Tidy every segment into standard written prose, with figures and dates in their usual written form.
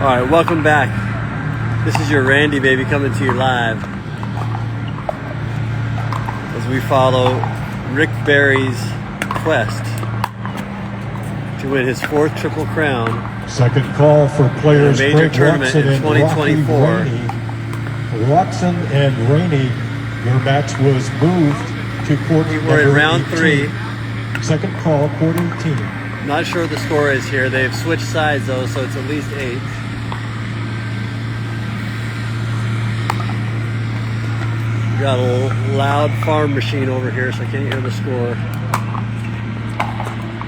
Alright, welcome back. This is your Randy baby coming to you live as we follow Rick Barry's quest to win his 4th Triple Crown. Second call for players in a major tournament in 2024. Roxon and Rainey, your match was moved to court We're in round 3. Second call, court 18. Not sure what the score is here. They've switched sides though, so it's at least 8. We got a loud farm machine over here, so I can't hear the score.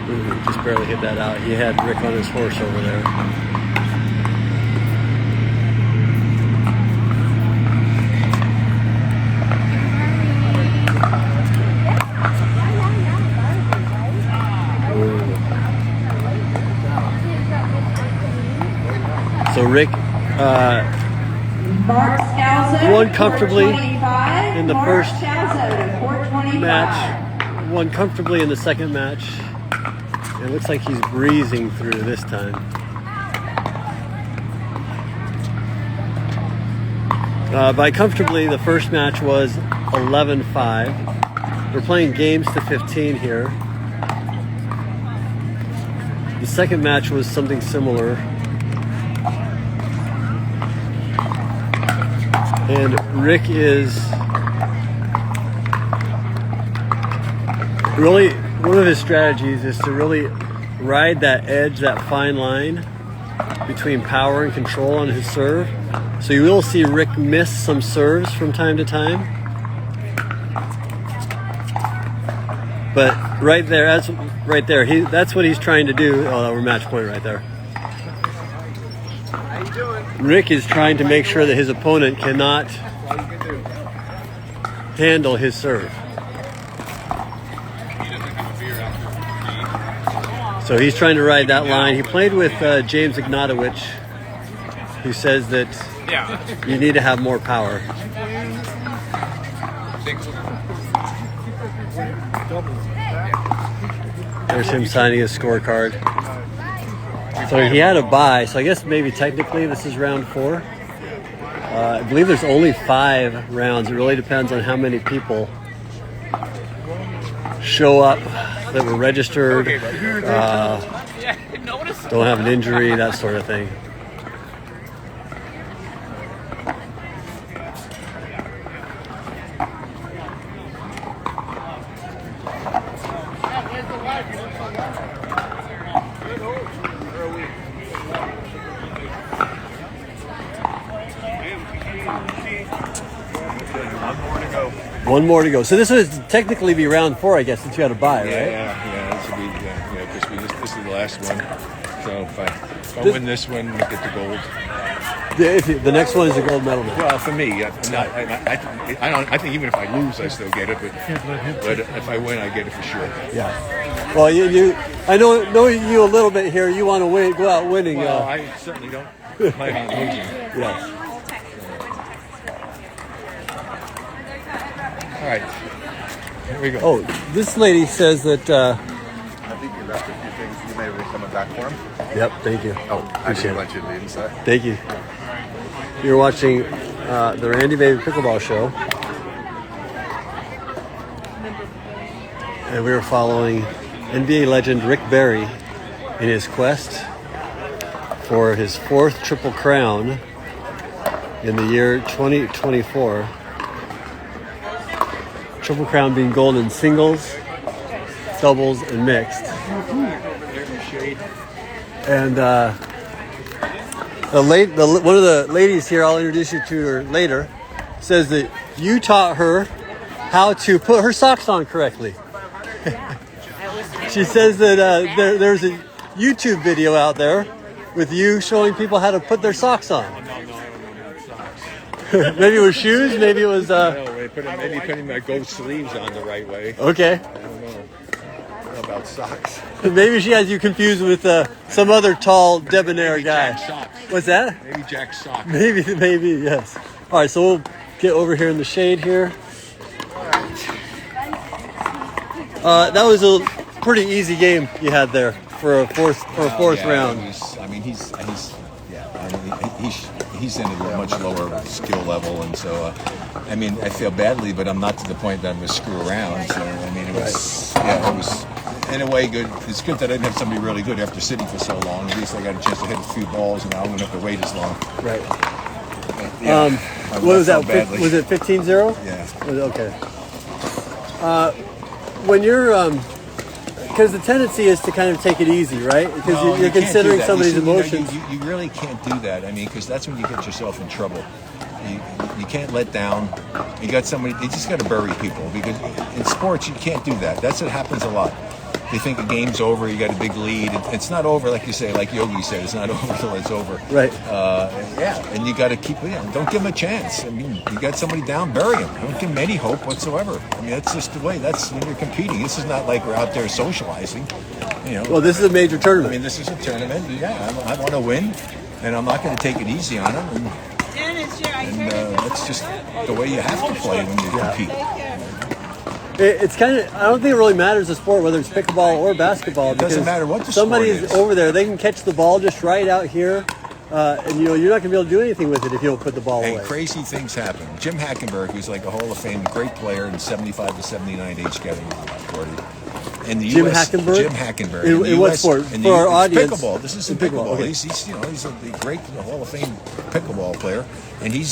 Ooh, just barely hit that out. He had Rick on his horse over there. Ooh. So Rick won comfortably in the first match, won comfortably in the second match. It looks like he's breezing through this time. By comfortably, the first match was 11-5. We're playing games to 15 here. The second match was something similar. And Rick is really, one of his strategies is to really ride that edge, that fine line between power and control on his serve. So you will see Rick miss some serves from time to time. But right there, that's what he's trying to do. Oh, we're match point right there. Rick is trying to make sure that his opponent cannot handle his serve. So he's trying to ride that line. He played with James Ignatowicz, who says that you need to have more power. There's him signing his scorecard. So he had a bye, so I guess maybe technically this is round 4. I believe there's only 5 rounds. It really depends on how many people show up that were registered, don't have an injury, that sort of thing. One more to go. So this would technically be round 4, I guess, since you had a bye, right? Yeah. This will be, this is the last one. So if I win this one, we get the gold. The next one is the gold medal. Well, for me, I think even if I lose, I still get it. But if I win, I get it for sure. Yeah. Well, I know you a little bit here. You want to win, go out winning. Well, I certainly don't plan on losing. Yes. All right, here we go. Oh, this lady says that. I think you left a few things. You may be coming back for him. Yep, thank you. Oh, I didn't want you to leave inside. Thank you. You're watching the Randy Baby Pickleball Show. And we are following NBA legend Rick Barry in his quest for his 4th Triple Crown in the year 2024. Triple Crown being gold in singles, doubles, and mixed. And one of the ladies here, I'll introduce you to her later, says that you taught her how to put her socks on correctly. She says that there's a YouTube video out there with you showing people how to put their socks on. Maybe it was shoes, maybe it was... Maybe putting my gold sleeves on the right way. Okay. I don't know about socks. Maybe she has you confused with some other tall, debonair guy. Jack socks. What's that? Maybe Jack socks. Maybe, yes. All right, so we'll get over here in the shade here. That was a pretty easy game you had there for a fourth round. He's he's in a much lower skill level, and so I mean, I feel badly, but I'm not to the point that I'm going to screw around. So I mean, it was in a way good. It's good that I didn't have somebody really good after sitting for so long. At least I got a chance to hit a few balls, and I wouldn't have to wait as long. Right. Yeah, what was that? Badly. Was it 15-0? Yeah. Okay. When you're, because the tendency is to kind of take it easy, right? Because No, you're you can't considering do that. somebody's You see, emotions. You really can't do that. I mean, because that's when you get yourself in trouble. You can't let down. You got somebody. You just got to bury people, because in sports you can't do that. That's what happens a lot. They think a game's over. You got a big lead. It's not over, like you say, like Yogi said. It's not over till it's over. Right. Yeah, and you got to keep. Don't give them a chance. I mean, you got somebody down, bury them. Don't give them any hope whatsoever. I mean, that's just the way. That's when you're competing. This is not like we're out there socializing. Well, this is a major I tournament. mean, this is a tournament. Yeah, I want to win, and I'm not going to take it easy on them. And that's just the way you have to play when you compete. It's kind of, I don't think it really matters the sport, whether it's pickleball or basketball. It doesn't matter what the sport somebody's is. over there, they can catch the ball just right out here, and you're not going to be able to do anything with it if you don't put the ball away. And crazy things happen. Jim Hackenberg, who's like a Hall of Fame great player in 75 to 79 age category. And the Jim US, Hackenberg? Jim Hackenberg. In what sport? For our audience. Pickleball. This is in Pickleball, pickleball. okay. He's a great Hall of Fame pickleball player, and he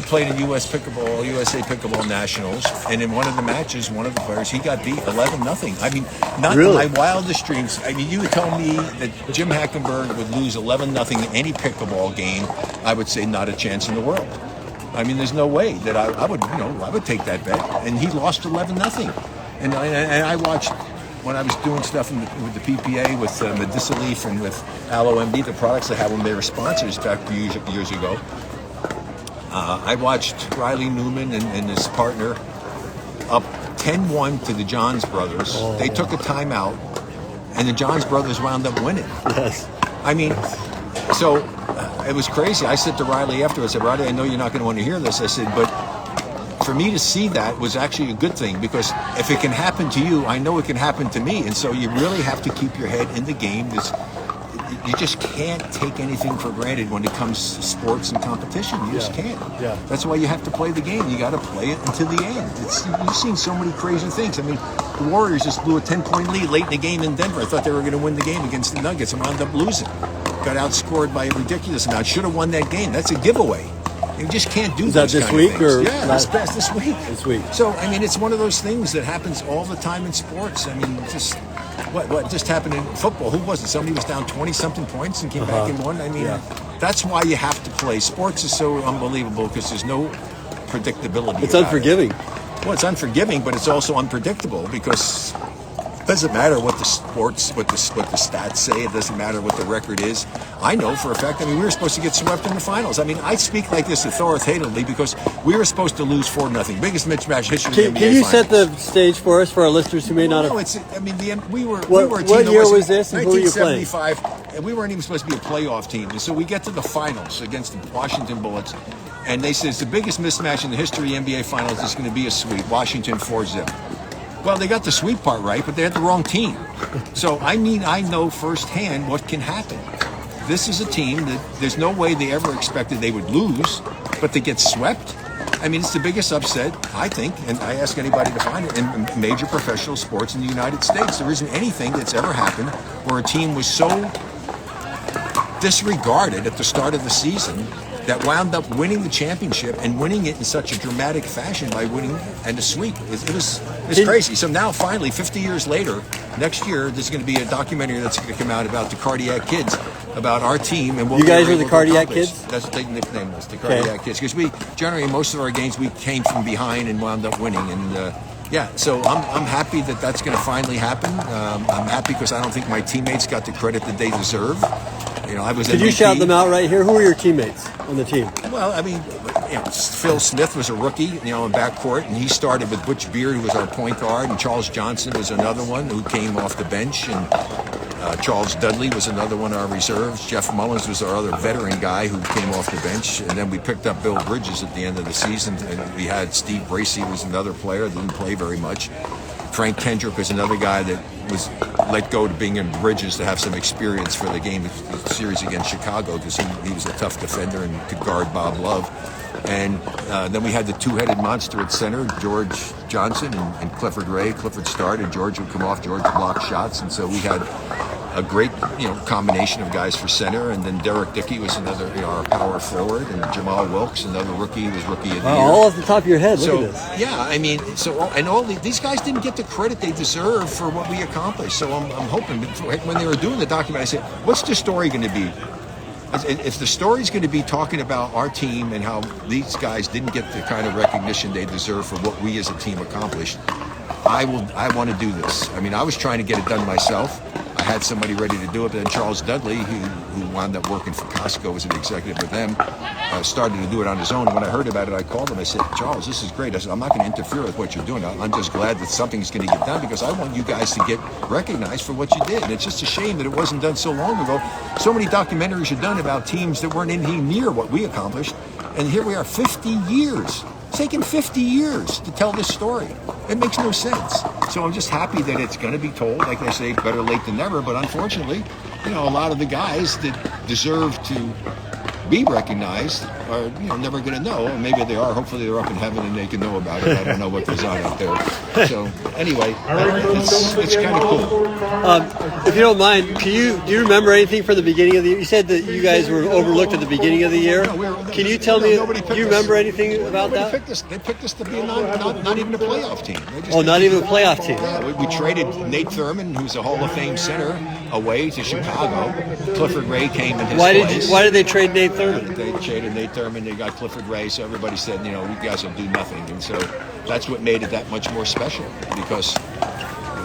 played in USA Pickleball Nationals, and in one of the matches, one of the players, he got beat 11-0. I mean, not Really? in my wildest dreams. I mean, you would tell me that Jim Hackenberg would lose 11-0 in any pickleball game, I would say not a chance in the world. I mean, there's no way that I would take that bet, and he lost 11-0. And I watched when I was doing stuff with the PPA, with Medicaleaf and with Aloe MD, the products they had when they were sponsors back years ago. I watched Riley Newman and his partner up 10-1 to the Johns brothers. Oh. They took a timeout, and the Johns brothers wound up winning. Yes. I mean, so it was crazy. I said to Riley afterwards, I said, Riley, I know you're not going to want to hear this. I said, but for me to see that was actually a good thing, because if it can happen to you, I know it can happen to me. And so you really have to keep your head in the game. You just can't take anything for granted when it comes to sports and competition. You just can't. Yeah. That's why you have to play the game. You got to play it until the end. You've seen so many crazy things. I mean, the Warriors just blew a 10-point lead late in the game in Denver. I thought they were going to win the game against the Nuggets and wound up losing. Got outscored by a ridiculous amount. Should have won that game. That's a giveaway. You just can't do Is that those this kind week of things. or Yeah, last- this week. This week. So, I mean, it's one of those things that happens all the time in sports. I mean, just what just happened in football? Who was it? Somebody was down 20-something points and came back and won. I mean, that's why you have to play. Sports is so unbelievable because there's no predictability. It's about unforgiving. it. Well, it's unforgiving, but it's also unpredictable, because it doesn't matter what the stats say. It doesn't matter what the record is. I know for a fact. I mean, we were supposed to get swept in the finals. I mean, I speak like this authoritatively because we were supposed to lose 4-0. Biggest mismatch history in the NBA Can you finals. set the stage for us, for our listeners who may not have... No, I mean, we were a team What that year was this, and who were you playing? 1975, and we weren't even supposed to be a playoff team. And so we get to the finals against the Washington Bullets, and they say it's the biggest mismatch in the history of the NBA Finals. It's going to be a sweep. Washington 4-0. Well, they got the sweep part right, but they had the wrong team. So, I mean, I know firsthand what can happen. This is a team that there's no way they ever expected they would lose, but they get swept. I mean, it's the biggest upset, I think, and I ask anybody to find it, in major professional sports in the United States. There isn't anything that's ever happened where a team was so disregarded at the start of the season that wound up winning the championship and winning it in such a dramatic fashion by winning and a sweep. It was crazy. So now, finally, 50 years later, next year, there's going to be a documentary that's going to come out about the Cardiac Kids, about our team and what You guys we were were the able to Cardiac accomplish. Kids? That's what they nicknamed us, the Cardiac Kids, because we generally, most of our games, we came from behind and wound up winning. And so I'm happy that that's going to finally happen. I'm happy because I don't think my teammates got the credit that they deserve. I was. Could you shout them out right here? Who were your teammates on the team? Well, I mean, Phil Smith was a rookie, in backcourt, and he started with Butch Beard, who was our point guard, and Charles Johnson was another one who came off the bench, and Charles Dudley was another one of our reserves. Jeff Mullins was our other veteran guy who came off the bench, and then we picked up Bill Bridges at the end of the season, and we had Steve Bracey, who was another player that didn't play very much. Frank Kendrick was another guy that was let go to Bingham Bridges to have some experience for the series against Chicago, because he was a tough defender and could guard Bob Love. And then we had the two-headed monster at center, George Johnson and Clifford Ray. Clifford started, George would come off, George blocked shots, and so we had a great, combination of guys for center. And then Derek Dickey was another, our power forward, and Jamal Wilkes, another rookie, was rookie of the year. All off the top of your head. Look at this. Yeah, I mean, these guys didn't get the credit they deserve for what we accomplished. So I'm hoping when they were doing the document, I said, what's the story going to be? If the story's going to be talking about our team and how these guys didn't get the kind of recognition they deserve for what we as a team accomplished, I want to do this. I mean, I was trying to get it done myself. I had somebody ready to do it, but then Charles Dudley, who wound up working for Costco as an executive with them, started to do it on his own. And when I heard about it, I called him. I said, Charles, this is great. I said, I'm not going to interfere with what you're doing. I'm just glad that something's going to get done, because I want you guys to get recognized for what you did. And it's just a shame that it wasn't done so long ago. So many documentaries are done about teams that weren't anything near what we accomplished. And here we are, 50 years. It's taken 50 years to tell this story. It makes no sense. So I'm just happy that it's going to be told. Like I say, better late than never. But unfortunately, a lot of the guys that deserve to be recognized are never going to know. Or maybe they are. Hopefully they're up in heaven and they can know about it. I don't know what goes on out there. So anyway, it's kind of cool. If you don't mind, do you remember anything from the beginning of the year? You said that you guys were overlooked at the beginning of the year. Can you tell me, do you remember anything about that? They picked us to be not even a playoff team. Not even a playoff team. Yeah, we traded Nate Thurman, who's a Hall of Fame center, away to Chicago. Clifford Ray came in his place. Why did they trade Nate Thurman? They traded Nate Thurman. They got Clifford Ray. So everybody said, you guys will do nothing. And so that's what made it that much more special, because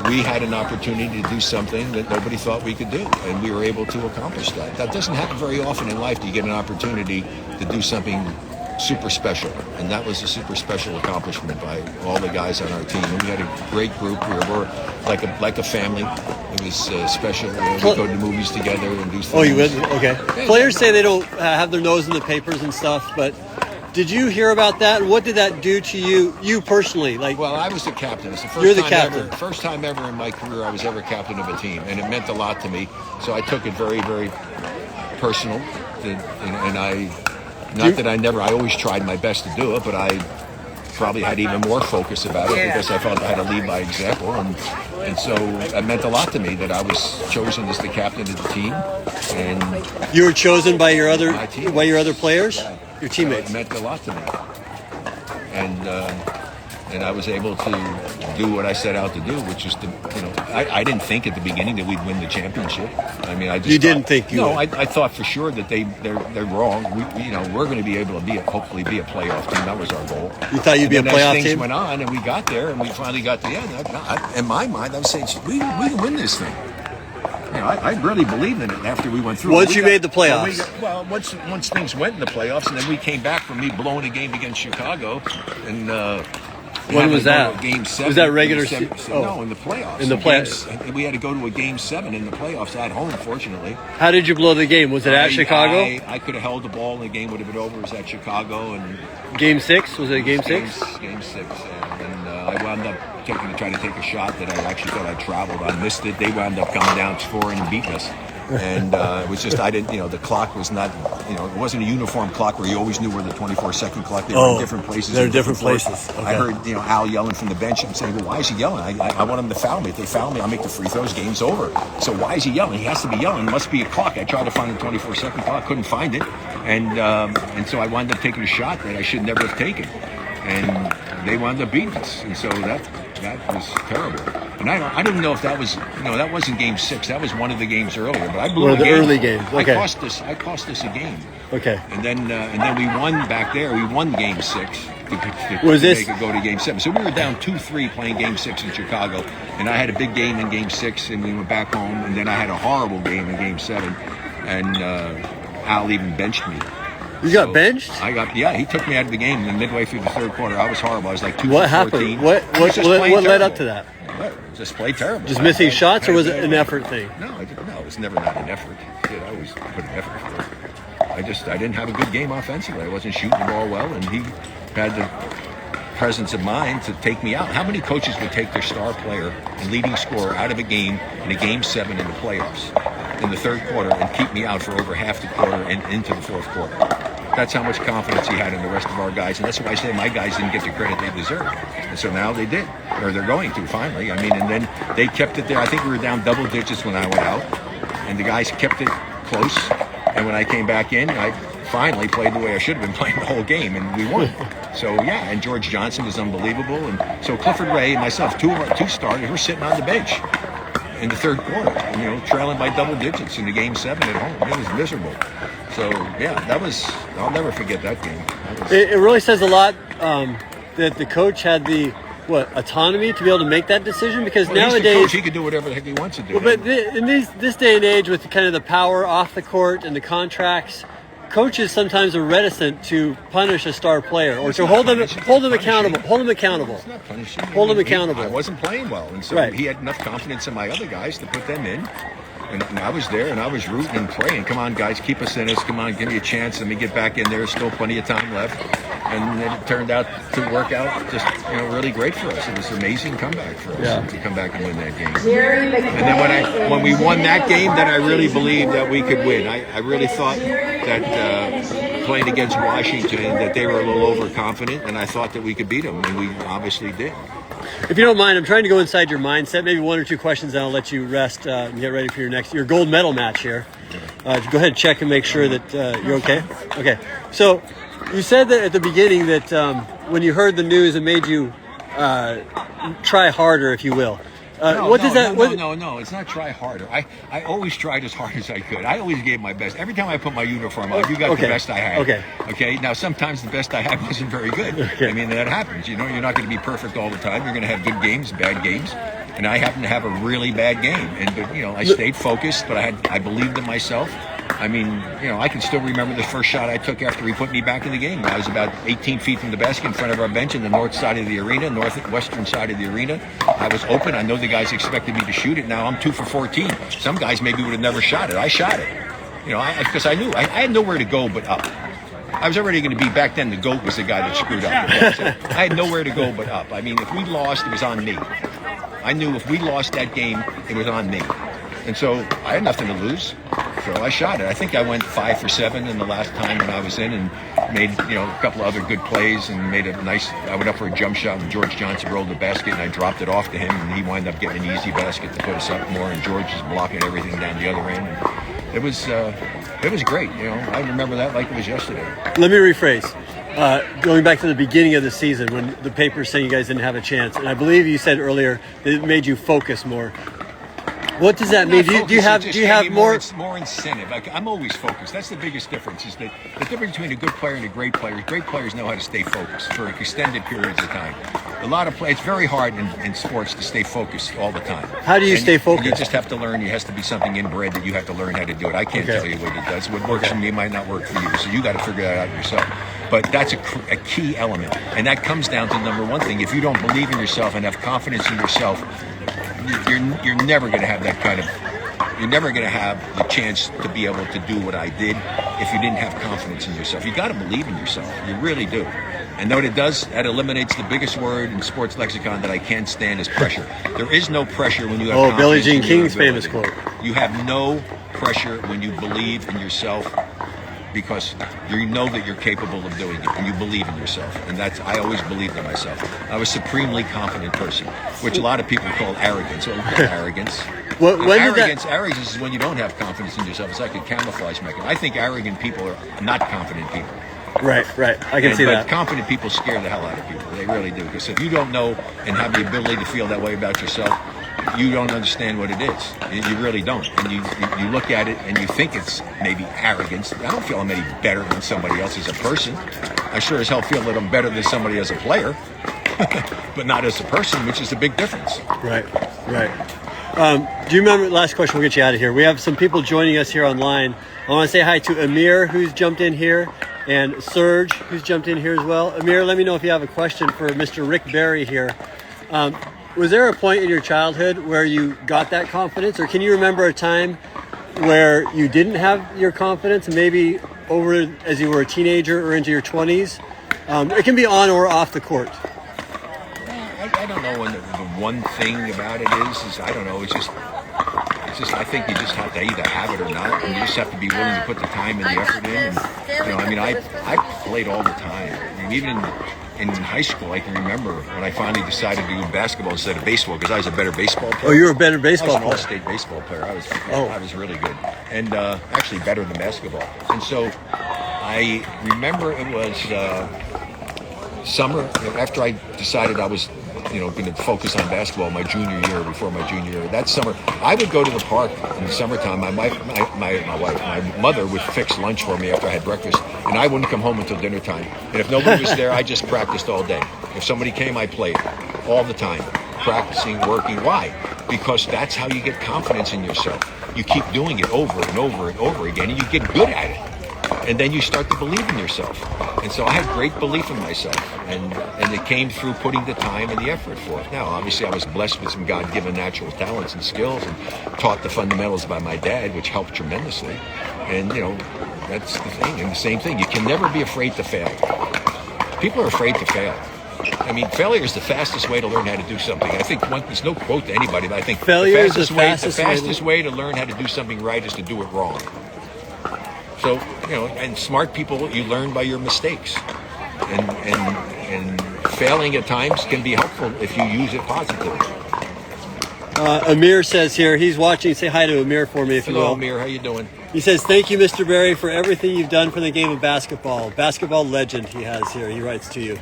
we had an opportunity to do something that nobody thought we could do, and we were able to accomplish that. That doesn't happen very often in life. You get an opportunity to do something super special, and that was a super special accomplishment by all the guys on our team. And we had a great group. We were like a family. It was special. We go to the movies together and do things. Oh, you would? Okay. Players say they don't have their nose in the papers and stuff, but did you hear about that? What did that do to you personally? Well, I was the captain. It's the first You're the time captain. First time ever in my career I was ever captain of a team, and it meant a lot to me. So I took it very, very personal, and I always tried my best to do it, but I probably had even more focus about it because I felt I had to lead by example, and so it meant a lot to me that I was chosen as the captain of the team. And you were chosen by your other players, your teammates. So it meant a lot to me, and I was able to do what I set out to do, which is to, I didn't think at the beginning that we'd win the championship. I mean, You didn't think you would? I thought for sure that they're wrong. We're going to be able to hopefully be a playoff team. That was our goal. You thought you'd be a playoff team? As things team? went on, and we got there, and we finally got to the end. In my mind, I was saying, we can win this thing. I really believed in it after we went through. Once you made the playoffs. Once things went in the playoffs, and then we came back from me blowing a game against Chicago, and when was that? Game 7. Was that regular season? No, in the playoffs. In the playoffs. We had to go to a game 7 in the playoffs at home, fortunately. How did you blow the game? Was it at Chicago? I could have held the ball and the game would have been over. It was at Chicago. And Game 6? Was it game 6? Game 6. And I wound up trying to take a shot that I actually thought I traveled. I missed it. They wound up coming down scoring and beating us. And it was just, the clock was not, it wasn't a uniform clock where you always knew where the 24-second clock. They were in different places. They're in different places. Okay. I heard, Al yelling from the bench. I'm saying, well, why is he yelling? I want him to foul me. If they foul me, I'll make the free throws. Game's over. So why is he yelling? He has to be yelling. It must be a clock. I tried to find the 24-second clock. Couldn't find it. And so I wound up taking a shot that I should never have taken. And they wound up beating us. And so that was terrible. And I didn't know if that was, that wasn't game 6. That was one of the games earlier. But I blew one of the early games. Okay. I cost us a game. Okay. And then we won back there. We won game 6 to make it go to game 7. So we were down 2-3 playing game 6 in Chicago. And I had a big game in game 6, and we went back home. And then I had a horrible game in game 7. And Al even benched me. You got benched? He took me out of the game, and midway through the third quarter, I was horrible. I was like 2 What for 14. happened? What led up to that? Just played terrible. Just missing shots, or was it an effort thing? No, it was never not an effort. I always put an effort for it. I didn't have a good game offensively. I wasn't shooting the ball well, and he had to presence of mind to take me out. How many coaches would take their star player and leading scorer out of a game in a game 7 in the playoffs in the third quarter and keep me out for over half the quarter and into the fourth quarter? That's how much confidence he had in the rest of our guys, and that's why I say my guys didn't get the credit they deserved. And so now they did, or they're going to finally. I mean, and then they kept it there. I think we were down double digits when I went out, and the guys kept it close. And when I came back in, I finally played the way I should have been playing the whole game, and we won. So yeah, and George Johnson was unbelievable, and so Clifford Ray and myself, two starters, were sitting on the bench in the third quarter, trailing by double digits in the game 7 at home. It was miserable. So yeah, I'll never forget that game. It really says a lot that the coach had the autonomy to be able to make that decision, because nowadays he's the coach, he could do whatever the heck he wants to do. Well, but in this day and age, with kind of the power off the court and the contracts, coaches sometimes are reticent to punish a star player or to hold them accountable. It's not punishing. Hold them accountable. I wasn't playing well, and so he had enough confidence in my other guys to put them in. And I was there, and I was rooting and praying. Come on, guys, keep us in this. Come on, give me a chance. Let me get back in there. Still plenty of time left. And then it turned out to work out just, really great for us. It was an amazing comeback for us to come back and win that game. And then when we won that game, then I really believed that we could win. I really thought that playing against Washington, that they were a little overconfident, and I thought that we could beat them, and we obviously did. If you don't mind, I'm trying to go inside your mindset. Maybe one or two questions, and I'll let you rest and get ready for your gold medal match here. Go ahead and check and make sure that you're okay. Okay. So you said that at the beginning that when you heard the news, it made you try harder, if you will. No, it's not try harder. I always tried as hard as I could. I always gave my best. Every time I put my uniform on, you got the best I had. Okay. Now, sometimes the best I had wasn't very good. I mean, that happens. You're not going to be perfect all the time. You're going to have good games, bad games. And I happened to have a really bad game. But I stayed focused, but I believed in myself. I mean, I can still remember the first shot I took after he put me back in the game. I was about 18 feet from the basket in front of our bench in the north side of the arena, northwestern side of the arena. I was open. I know the guys expected me to shoot it. Now I'm 2 for 14. Some guys maybe would have never shot it. I shot it. Because I knew I had nowhere to go but up. I was already going to be, back then the GOAT was the guy that screwed up. I had nowhere to go but up. I mean, if we lost, it was on me. I knew if we lost that game, it was on me. And so I had nothing to lose. So I shot it. I think I went 5 for 7 in the last time when I was in, and made a couple of other good plays, and made a nice. I went up for a jump shot, and George Johnson rolled the basket, and I dropped it off to him, and he wound up getting an easy basket to put us up more. And George is blocking everything down the other end. And it was great. I remember that like it was yesterday. Let me rephrase. Going back to the beginning of the season, when the paper's saying you guys didn't have a chance, and I believe you said earlier that it made you focus more. What does that mean? Do you have more incentive? I'm always focused. That's the biggest difference. Is that the difference between a good player and a great player? Great players know how to stay focused for extended periods of time. A lot of it's very hard in sports to stay focused all the time. How do you stay focused? You just have to learn. There has to be something inbred that you have to learn how to do it. I can't tell you what it does. What works for me might not work for you. So you got to figure that out yourself. But that's a key element, and that comes down to number one thing. If you don't believe in yourself and have confidence in yourself, you're never going to have that kind of. You're never going to have the chance to be able to do what I did if you didn't have confidence in yourself. You got to believe in yourself. You really do. And know what it does? That eliminates the biggest word in sports lexicon that I can't stand is pressure. There is no pressure when you have confidence. Billie Jean King's famous quote. You have no pressure when you believe in yourself, because you know that you're capable of doing it, and you believe in yourself. And I always believed in myself. I was a supremely confident person, which a lot of people call arrogance. So arrogance. Arrogance is when you don't have confidence in yourself. It's like a camouflage mechanism. I think arrogant people are not confident people. Right. I can see that. But confident people scare the hell out of people. They really do. Because if you don't know and have the ability to feel that way about yourself, you don't understand what it is. You really don't. And you look at it and you think it's maybe arrogance. I don't feel I'm any better than somebody else as a person. I sure as hell feel that I'm better than somebody as a player, but not as a person, which is a big difference. Right. Do you remember, last question, we'll get you out of here. We have some people joining us here online. I want to say hi to Amir, who's jumped in here, and Serge, who's jumped in here as well. Amir, let me know if you have a question for Mr. Rick Berry here. Was there a point in your childhood where you got that confidence, or can you remember a time where you didn't have your confidence, and maybe over as you were a teenager or into your 20s? It can be on or off the court. one thing about it is I don't know. It's just I think you just have to either have it or not, and you just have to be willing to put the time and the effort in. And I played all the time. I mean, even in high school, I can remember when I finally decided to do basketball instead of baseball because I was a better baseball player. Oh, you were a better baseball I was an player. all-state baseball player. I was really good, and actually better than basketball. And so I remember it was summer after I decided I was going to focus on basketball before my junior year. That summer, I would go to the park in the summertime. My mother would fix lunch for me after I had breakfast, and I wouldn't come home until dinner time. And if nobody was there, I just practiced all day. If somebody came, I played all the time, practicing, working. Why? Because that's how you get confidence in yourself. You keep doing it over and over and over again, and you get good at it. And then you start to believe in yourself. And so I had great belief in myself. And it came through putting the time and the effort for it. Now, obviously, I was blessed with some God-given natural talents and skills and taught the fundamentals by my dad, which helped tremendously. And, that's the thing. And the same thing, you can never be afraid to fail. People are afraid to fail. I mean, failure is the fastest way to learn how to do something. I think there's no quote to anybody, but I think Failure is the fastest way to learn how to do something right is to do it wrong. So, and smart people, you learn by your mistakes. And failing at times can be helpful if you use it positively. Amir says here, he's watching. Say hi to Amir for me, if you will. Hello, Amir. How you doing? He says, thank you, Mr. Berry, for everything you've done for the game of basketball. Basketball legend, he has here. He writes to you.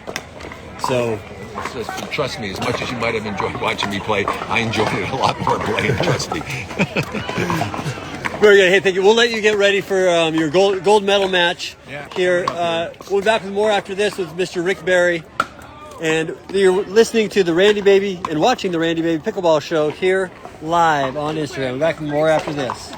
So, trust me, as much as you might have enjoyed watching me play, I enjoyed it a lot more playing, trust me. Very good. Hey, thank you. We'll let you get ready for your gold medal match here. We'll be back with more after this with Mr. Rick Berry. And you're listening to the Randy Baby and watching the Randy Baby Pickleball Show here live on Instagram. We'll be back with more after this.